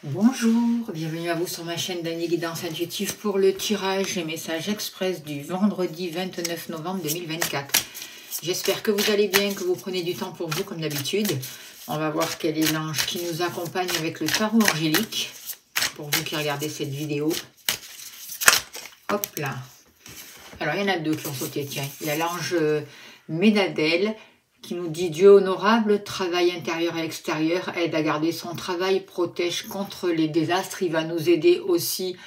Bonjour, bienvenue à vous sur ma chaîne d'Annie Guidance Intuitive pour le tirage et message express du vendredi 29 novembre 2024. J'espère que vous allez bien, que vous prenez du temps pour vous comme d'habitude. On va voir quel est l'ange qui nous accompagne avec le tarot angélique pour vous qui regardez cette vidéo. Hop là. Alors il y en a deux qui ont sauté, tiens. Il y a l'ange Ménadel qui nous dit: Dieu honorable, travail intérieur et extérieur, aide à garder son travail, protège contre les désastres. Il va nous aider aussi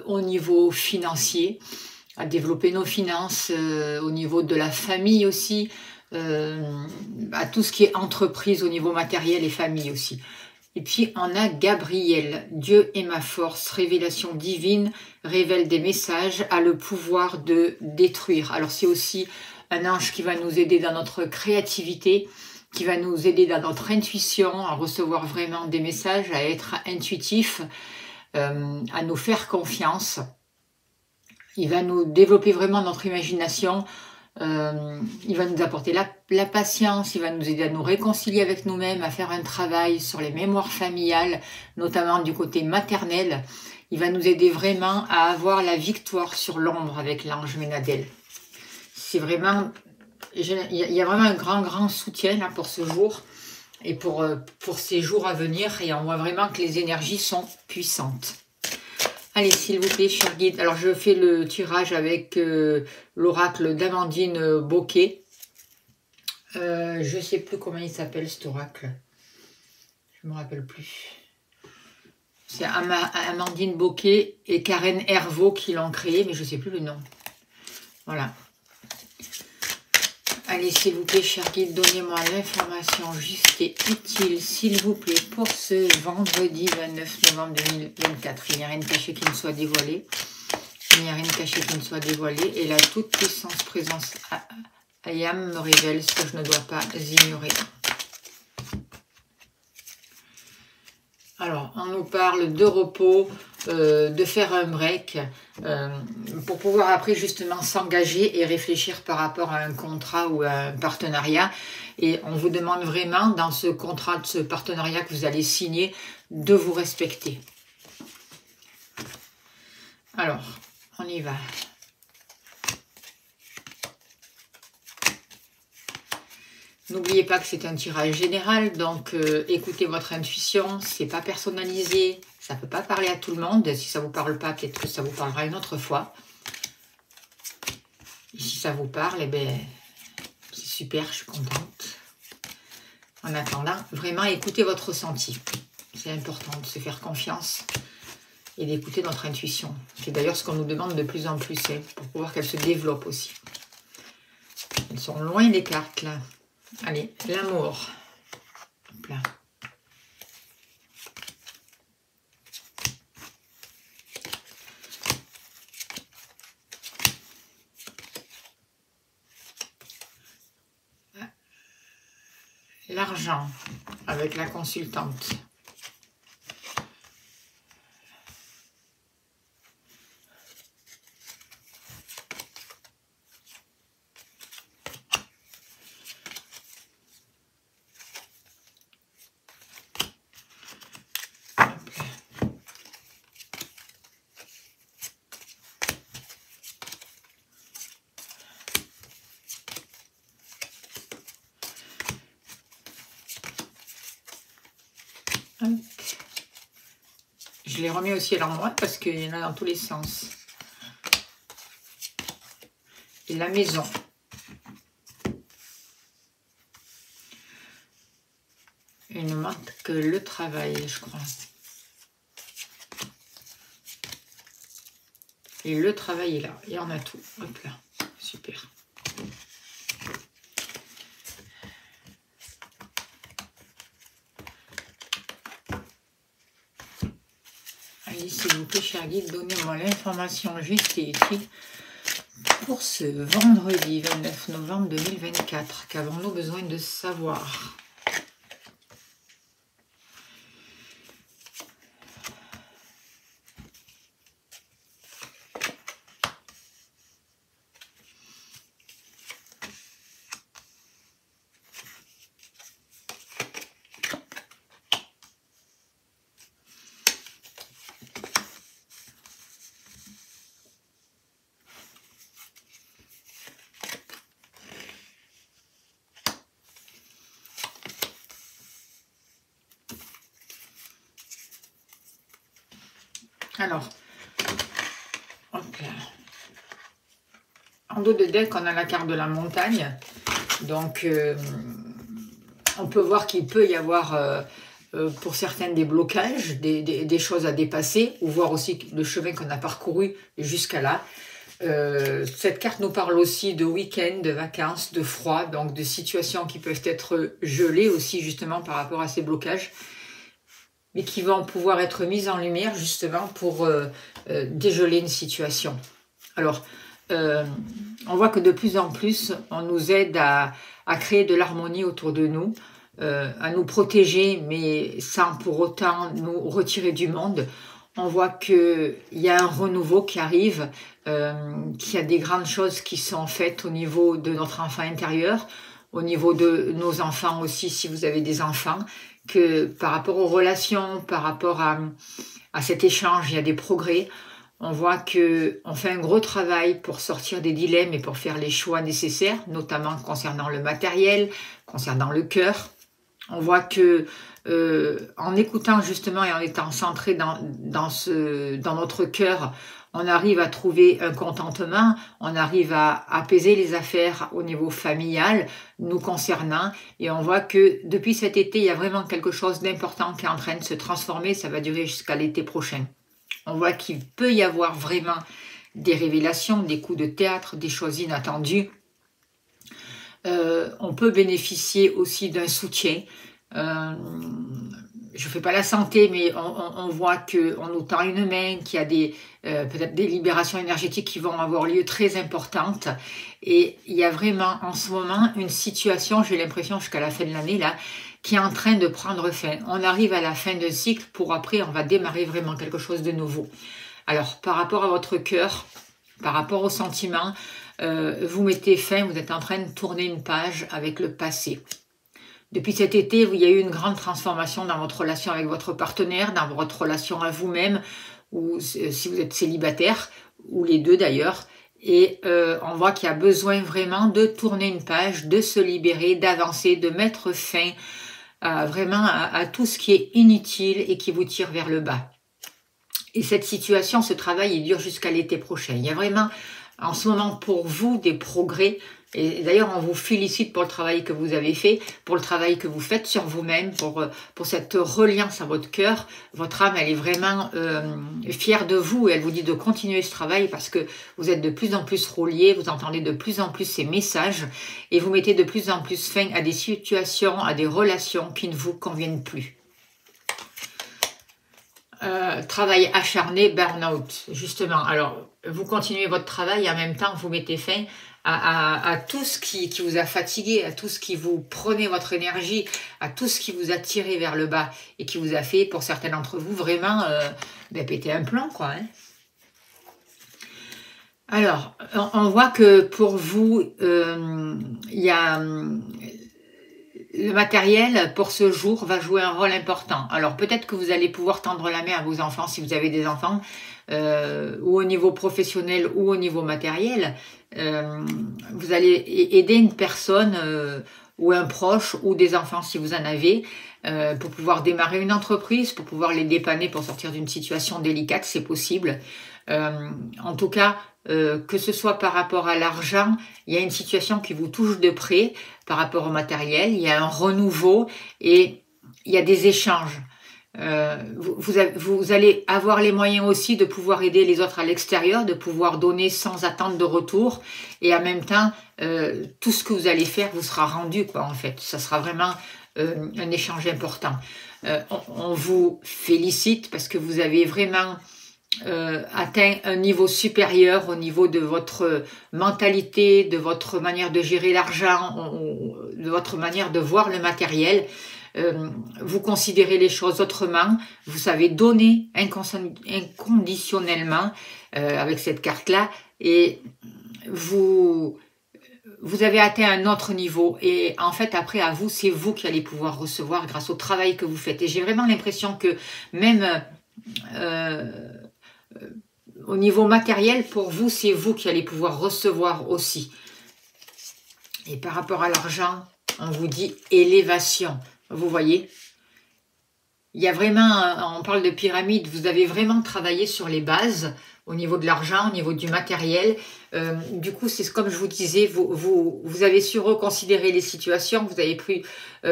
au niveau financier, à développer nos finances, au niveau de la famille aussi, à tout ce qui est entreprise au niveau matériel et famille aussi. Et puis on a Gabriel, Dieu est ma force, révélation divine, révèle des messages, a le pouvoir de détruire. Alors c'est aussi un ange qui va nous aider dans notre créativité, qui va nous aider dans notre intuition, à recevoir vraiment des messages, à être intuitif, à nous faire confiance. Il va nous développer vraiment notre imagination, il va nous apporter la patience, il va nous aider à nous réconcilier avec nous-mêmes, à faire un travail sur les mémoires familiales, notamment du côté maternel. Il va nous aider vraiment à avoir la victoire sur l'ombre avec l'ange Ménadel. C'est vraiment, il y a vraiment un grand soutien là pour ce jour et pour ces jours à venir, et on voit vraiment que les énergies sont puissantes. Allez, s'il vous plaît, cher guide. Alors, je fais le tirage avec l'oracle d'Amandine Bocquet. Je ne sais plus comment il s'appelle, cet oracle. Je ne me rappelle plus. C'est Amandine Bocquet et Karen Hervaux qui l'ont créé, mais je ne sais plus le nom. Voilà. Allez, s'il vous plaît, cher guide, donnez-moi l'information juste et utile, s'il vous plaît, pour ce vendredi 29 novembre 2024. Il n'y a rien de caché qui ne soit dévoilé. Il n'y a rien de caché qui ne soit dévoilé. Et la toute-puissance présence Ayam me révèle ce que je ne dois pas ignorer. Alors, on nous parle de repos, de faire un break, pour pouvoir après justement s'engager et réfléchir par rapport à un contrat ou à un partenariat. Et on vous demande vraiment, dans ce contrat, de ce partenariat que vous allez signer, de vous respecter. Alors, on y va. N'oubliez pas que c'est un tirage général, donc écoutez votre intuition, c'est pas personnalisé, ça ne peut pas parler à tout le monde. Si ça ne vous parle pas, peut-être que ça vous parlera une autre fois. Et si ça vous parle, eh ben, c'est super, je suis contente. En attendant, vraiment écoutez votre ressenti. C'est important de se faire confiance et d'écouter notre intuition. C'est d'ailleurs ce qu'on nous demande de plus en plus, pour pouvoir qu'elle se développe aussi. Elles sont loin les cartes là. Allez, l'amour. Hop là. L'argent avec la consultante. Je les remets aussi à l'endroit parce qu'il y en a dans tous les sens. Et la maison. Il ne manque que le travail, je crois. Et le travail est là. Et on a tout. Hop là. Super. Allez, s'il vous plaît, cher guide, donnez-moi l'information juste et utile pour ce vendredi 29 novembre 2024. Qu'avons-nous besoin de savoir? Alors, hop là. En dos de deck, on a la carte de la montagne. Donc, on peut voir qu'il peut y avoir, pour certains, des blocages, des choses à dépasser, ou voir aussi le chemin qu'on a parcouru jusqu'à là. Cette carte nous parle aussi de week-end, de vacances, de froid, donc de situations qui peuvent être gelées aussi, justement, par rapport à ces blocages, mais qui vont pouvoir être mises en lumière, justement, pour dégeler une situation. Alors, on voit que de plus en plus, on nous aide à créer de l'harmonie autour de nous, à nous protéger, mais sans pour autant nous retirer du monde. On voit qu'il y a un renouveau qui arrive, qu'il y a des grandes choses qui sont faites au niveau de notre enfant intérieur, au niveau de nos enfants aussi, si vous avez des enfants, que par rapport aux relations, par rapport à cet échange, il y a des progrès. On voit qu'on fait un gros travail pour sortir des dilemmes et pour faire les choix nécessaires, notamment concernant le matériel, concernant le cœur. On voit que en écoutant justement et en étant centré dans notre cœur, on arrive à trouver un contentement, on arrive à apaiser les affaires au niveau familial, nous concernant, et on voit que depuis cet été, il y a vraiment quelque chose d'important qui est en train de se transformer, ça va durer jusqu'à l'été prochain. On voit qu'il peut y avoir vraiment des révélations, des coups de théâtre, des choses inattendues. On peut bénéficier aussi d'un soutien. Je ne fais pas la santé, mais on voit qu'on nous tend une main, qu'il y a peut-être des libérations énergétiques qui vont avoir lieu très importantes. Et il y a vraiment en ce moment une situation, j'ai l'impression jusqu'à la fin de l'année, là, qui est en train de prendre fin. On arrive à la fin d'un cycle pour après, on va démarrer vraiment quelque chose de nouveau. Alors, par rapport à votre cœur, par rapport aux sentiments, vous mettez fin, vous êtes en train de tourner une page avec le passé. Depuis cet été, il y a eu une grande transformation dans votre relation avec votre partenaire, dans votre relation à vous-même, ou si vous êtes célibataire, ou les deux d'ailleurs. Et on voit qu'il y a besoin vraiment de tourner une page, de se libérer, d'avancer, de mettre fin vraiment à tout ce qui est inutile et qui vous tire vers le bas. Et cette situation, ce travail, il dure jusqu'à l'été prochain. Il y a vraiment en ce moment pour vous des progrès. Et d'ailleurs, on vous félicite pour le travail que vous avez fait, pour le travail que vous faites sur vous-même, pour cette reliance à votre cœur. Votre âme, elle est vraiment fière de vous et elle vous dit de continuer ce travail parce que vous êtes de plus en plus reliés, vous entendez de plus en plus ces messages et vous mettez de plus en plus fin à des situations, à des relations qui ne vous conviennent plus. Travail acharné, burn-out, justement. Alors, vous continuez votre travail et en même temps, vous mettez fin à tout ce qui vous a fatigué, à tout ce qui vous prenait votre énergie, à tout ce qui vous a tiré vers le bas et qui vous a fait, pour certains d'entre vous, vraiment péter un plomb, quoi. Hein. Alors, on voit que pour vous, il y a... le matériel pour ce jour va jouer un rôle important. Alors peut-être que vous allez pouvoir tendre la main à vos enfants si vous avez des enfants, ou au niveau professionnel ou au niveau matériel. Vous allez aider une personne ou un proche ou des enfants si vous en avez, pour pouvoir démarrer une entreprise, pour pouvoir les dépanner pour sortir d'une situation délicate, c'est possible. En tout cas, que ce soit par rapport à l'argent, il y a une situation qui vous touche de près par rapport au matériel, il y a un renouveau et il y a des échanges. Vous allez avoir les moyens aussi de pouvoir aider les autres à l'extérieur, de pouvoir donner sans attente de retour et en même temps, tout ce que vous allez faire vous sera rendu, quoi, en fait. Ça sera vraiment un échange important. On vous félicite parce que vous avez vraiment atteint un niveau supérieur au niveau de votre mentalité, de votre manière de gérer l'argent, de votre manière de voir le matériel. Vous considérez les choses autrement, vous savez donner inconditionnellement avec cette carte-là et vous avez atteint un autre niveau et en fait après à vous, c'est vous qui allez pouvoir recevoir grâce au travail que vous faites. Et j'ai vraiment l'impression que même au niveau matériel, pour vous, c'est vous qui allez pouvoir recevoir aussi. Et par rapport à l'argent, on vous dit élévation. Vous voyez, il y a vraiment, on parle de pyramide, vous avez vraiment travaillé sur les bases, au niveau de l'argent, au niveau du matériel. Du coup, c'est comme je vous disais, vous avez su reconsidérer les situations, vous avez pu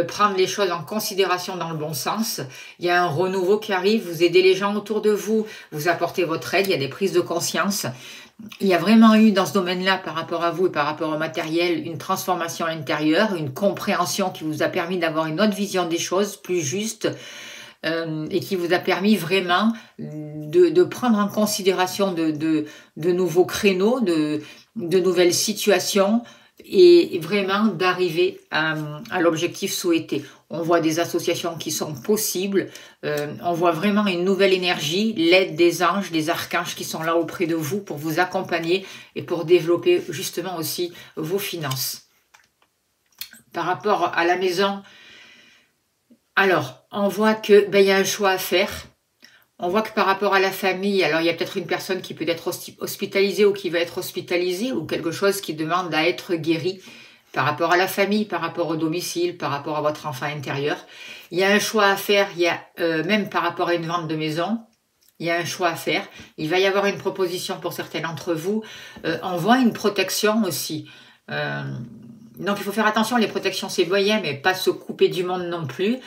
prendre les choses en considération dans le bon sens. Il y a un renouveau qui arrive, vous aidez les gens autour de vous, vous apportez votre aide, il y a des prises de conscience. Il y a vraiment eu dans ce domaine-là, par rapport à vous et par rapport au matériel, une transformation intérieure, une compréhension qui vous a permis d'avoir une autre vision des choses, plus juste, et qui vous a permis vraiment de prendre en considération de nouveaux créneaux, de nouvelles situations, et vraiment d'arriver à l'objectif souhaité. On voit des associations qui sont possibles, on voit vraiment une nouvelle énergie, l'aide des anges, des archanges qui sont là auprès de vous pour vous accompagner et pour développer justement aussi vos finances. Par rapport à la maison, alors, on voit que il y a un choix à faire. On voit que par rapport à la famille, alors il y a peut-être une personne qui peut être hospitalisée ou qui va être hospitalisée ou quelque chose qui demande à être guéri par rapport à la famille, par rapport au domicile, par rapport à votre enfant intérieur. Il y a un choix à faire, il y a même par rapport à une vente de maison, il y a un choix à faire. Il va y avoir une proposition pour certains d'entre vous. On voit une protection aussi. Donc il faut faire attention, les protections c'est moyen, mais pas se couper du monde non plus.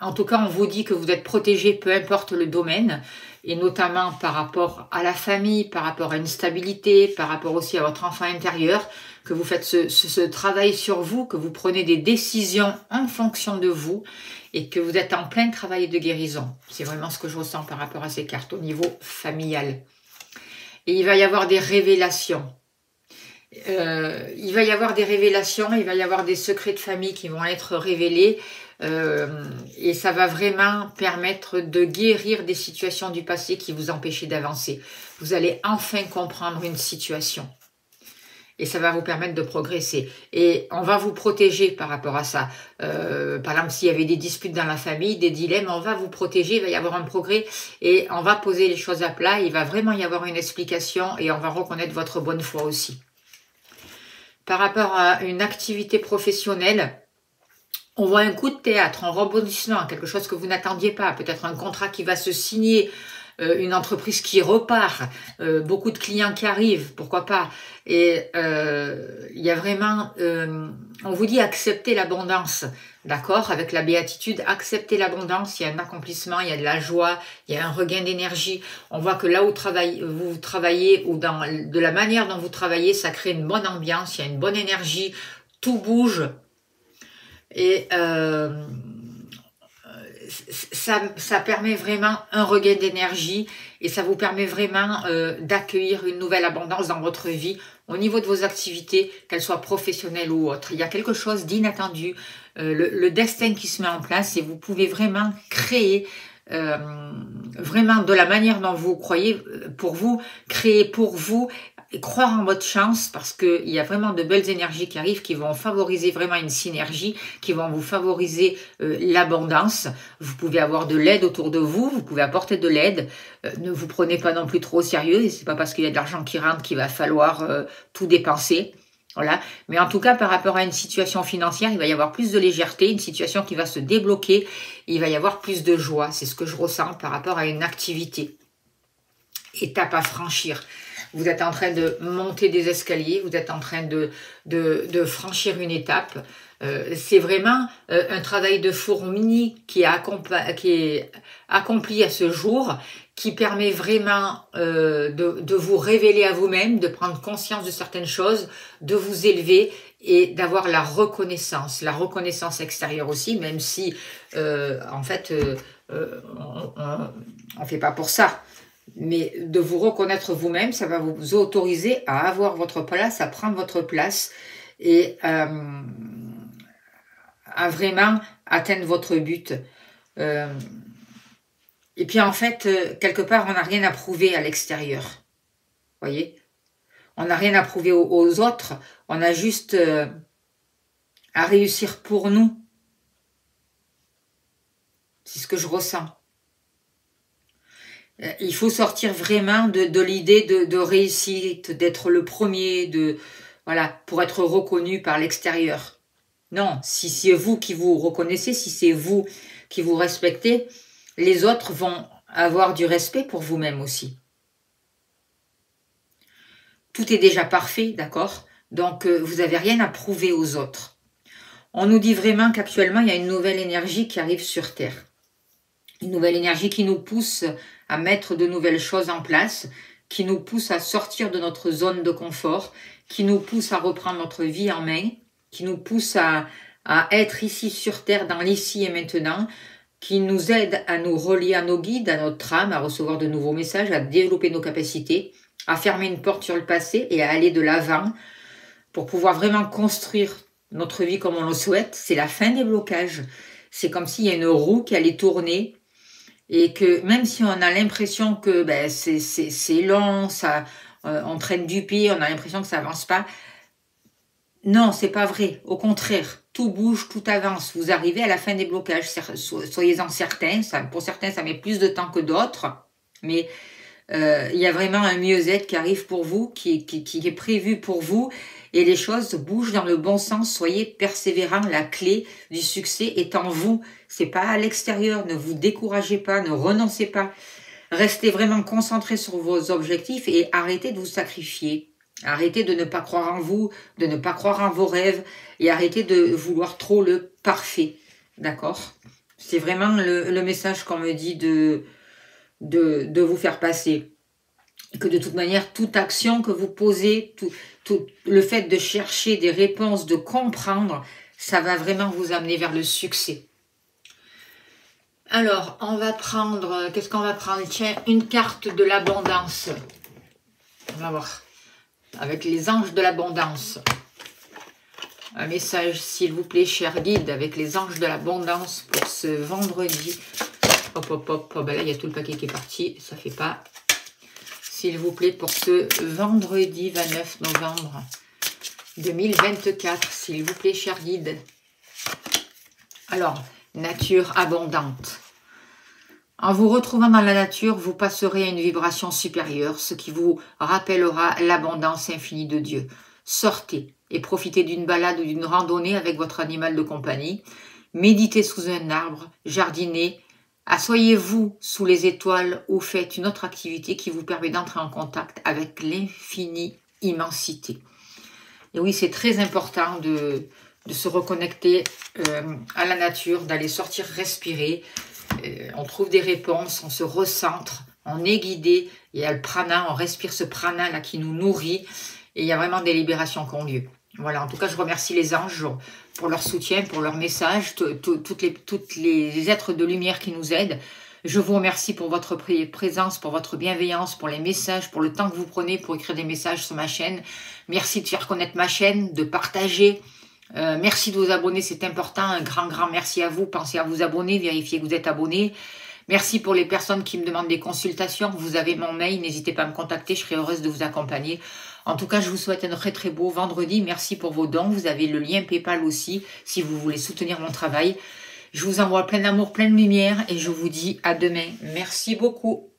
En tout cas, on vous dit que vous êtes protégé, peu importe le domaine, et notamment par rapport à la famille, par rapport à une stabilité, par rapport aussi à votre enfant intérieur, que vous faites ce travail sur vous, que vous prenez des décisions en fonction de vous, et que vous êtes en plein travail de guérison. C'est vraiment ce que je ressens par rapport à ces cartes au niveau familial. Et il va y avoir des révélations. Il va y avoir des révélations, il va y avoir des secrets de famille qui vont être révélés, et ça va vraiment permettre de guérir des situations du passé qui vous empêchaient d'avancer. Vous allez enfin comprendre une situation et ça va vous permettre de progresser. Et on va vous protéger par rapport à ça. Par exemple, s'il y avait des disputes dans la famille, des dilemmes, on va vous protéger, il va y avoir un progrès et on va poser les choses à plat. Il va vraiment y avoir une explication et on va reconnaître votre bonne foi aussi. Par rapport à une activité professionnelle, on voit un coup de théâtre, un rebondissement, quelque chose que vous n'attendiez pas, peut-être un contrat qui va se signer, une entreprise qui repart, beaucoup de clients qui arrivent, pourquoi pas. Et il y a vraiment, on vous dit accepter l'abondance, d'accord, avec la béatitude, accepter l'abondance, il y a un accomplissement, il y a de la joie, il y a un regain d'énergie. On voit que là où vous travaillez, ou de la manière dont vous travaillez, ça crée une bonne ambiance, il y a une bonne énergie, tout bouge. Et ça permet vraiment un regain d'énergie et ça vous permet vraiment d'accueillir une nouvelle abondance dans votre vie au niveau de vos activités, qu'elles soient professionnelles ou autres. Il y a quelque chose d'inattendu, le destin qui se met en place et vous pouvez vraiment créer vraiment de la manière dont vous croyez pour vous, créer pour vous et croire en votre chance parce qu'il y a vraiment de belles énergies qui arrivent qui vont favoriser vraiment une synergie, qui vont vous favoriser l'abondance. Vous pouvez avoir de l'aide autour de vous, vous pouvez apporter de l'aide. Ne vous prenez pas non plus trop au sérieux et c'est pas parce qu'il y a de l'argent qui rentre qu'il va falloir tout dépenser. Voilà. Mais en tout cas, par rapport à une situation financière, il va y avoir plus de légèreté, une situation qui va se débloquer, il va y avoir plus de joie. C'est ce que je ressens par rapport à une activité. Étape à franchir. Vous êtes en train de monter des escaliers, vous êtes en train de franchir une étape. C'est vraiment un travail de fourmi qui est accompli à ce jour, qui permet vraiment de vous révéler à vous-même, de prendre conscience de certaines choses, de vous élever et d'avoir la reconnaissance extérieure aussi, même si en fait on fait pas pour ça. Mais de vous reconnaître vous-même, ça va vous autoriser à avoir votre place, à prendre votre place et à vraiment atteindre votre but. Et puis en fait, quelque part, on n'a rien à prouver à l'extérieur. Voyez, on n'a rien à prouver aux autres, on a juste à réussir pour nous. C'est ce que je ressens. Il faut sortir vraiment de l'idée de réussite, d'être le premier, voilà, pour être reconnu par l'extérieur. Non, si c'est vous qui vous reconnaissez, si c'est vous qui vous respectez, les autres vont avoir du respect pour vous-même aussi. Tout est déjà parfait, d'accord? Donc, vous n'avez rien à prouver aux autres. On nous dit vraiment qu'actuellement, il y a une nouvelle énergie qui arrive sur Terre. Une nouvelle énergie qui nous pousse à mettre de nouvelles choses en place, qui nous pousse à sortir de notre zone de confort, qui nous pousse à reprendre notre vie en main, qui nous pousse à être ici sur Terre, dans l'ici et maintenant, qui nous aide à nous relier à nos guides, à notre âme, à recevoir de nouveaux messages, à développer nos capacités, à fermer une porte sur le passé et à aller de l'avant pour pouvoir vraiment construire notre vie comme on le souhaite. C'est la fin des blocages. C'est comme s'il y a une roue qui allait tourner et que même si on a l'impression que c'est long, ça, on traîne du pied, on a l'impression que ça avance pas. Non, c'est pas vrai. Au contraire, tout bouge, tout avance. Vous arrivez à la fin des blocages. Soyez-en certains. Pour certains, ça met plus de temps que d'autres. Mais il y a vraiment un mieux-être qui arrive pour vous, qui est prévu pour vous. Et les choses bougent dans le bon sens. Soyez persévérants. La clé du succès est en vous. C'est pas à l'extérieur. Ne vous découragez pas. Ne renoncez pas. Restez vraiment concentrés sur vos objectifs et arrêtez de vous sacrifier. Arrêtez de ne pas croire en vous, de ne pas croire en vos rêves et arrêtez de vouloir trop le parfait. D'accord? C'est vraiment le message qu'on me dit de vous faire passer. Que de toute manière, toute action que vous posez, tout le fait de chercher des réponses, de comprendre, ça va vraiment vous amener vers le succès. Alors, on va prendre, qu'est-ce qu'on va prendre? Tiens, une carte de l'abondance. On va voir. Avec les anges de l'abondance. Un message, s'il vous plaît, cher guide, avec les anges de l'abondance pour ce vendredi. Hop, hop, hop. Oh, ben là, il y a tout le paquet qui est parti. Ça fait pas. S'il vous plaît, pour ce vendredi 29 novembre 2024. S'il vous plaît, cher guide. Alors, nature abondante. En vous retrouvant dans la nature, vous passerez à une vibration supérieure, ce qui vous rappellera l'abondance infinie de Dieu. Sortez et profitez d'une balade ou d'une randonnée avec votre animal de compagnie. Méditez sous un arbre, jardinez, asseyez-vous sous les étoiles ou faites une autre activité qui vous permet d'entrer en contact avec l'infinie immensité. Et oui, c'est très important de se reconnecter à la nature, d'aller sortir respirer. On trouve des réponses, on se recentre, on est guidé, il y a le prana, on respire ce prana là qui nous nourrit et il y a vraiment des libérations qui ont lieu. Voilà, en tout cas, je remercie les anges pour leur soutien, pour leur message, toutes les êtres de lumière qui nous aident. Je vous remercie pour votre présence, pour votre bienveillance, pour les messages, pour le temps que vous prenez pour écrire des messages sur ma chaîne. Merci de faire connaître ma chaîne, de partager. Merci de vous abonner, c'est important. Un grand merci à vous. Pensez à vous abonner, vérifiez que vous êtes abonné. Merci pour les personnes qui me demandent des consultations. Vous avez mon mail, n'hésitez pas à me contacter, je serai heureuse de vous accompagner. En tout cas, je vous souhaite un très beau vendredi. Merci pour vos dons. Vous avez le lien PayPal aussi, si vous voulez soutenir mon travail. Je vous envoie plein d'amour, plein de lumière et je vous dis à demain. Merci beaucoup.